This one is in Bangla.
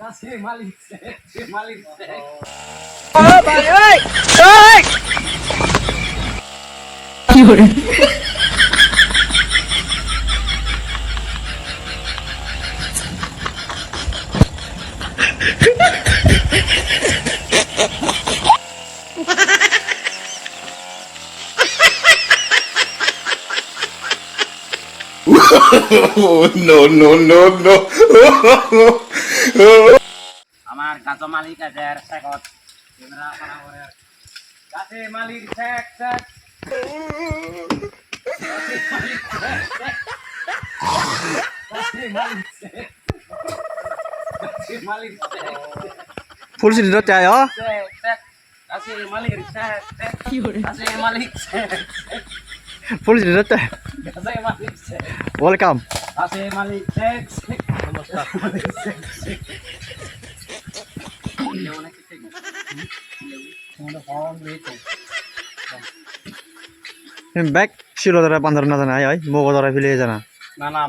কাছে মালিক সে মালিক ও ভাই ওই ওই কি করে No, no, no, no. আমার গাছ মালিক আছে আর শেখত ক্যামেরা করা করে গাছে মালিক শেখ শেখ গাছে মালিক শেখ গাছে মালিক শেখ ফুল সিটি রতে আয় শেখ শেখ গাছে মালিক শেখ শেখ কি করে গাছে মালিক শেখ ফুল সিটি রতে গাছে মালিক শেখ ওয়েলকাম গাছে মালিক শেখ শেখ নমস্কার মালিক শেখ শেখ অনেক কিছু তোমাদের ফোন দিয়েছে ব্যাক শিরো ধরে বান্দার না জানা আয় মগো ধরে ফেলে জানা না না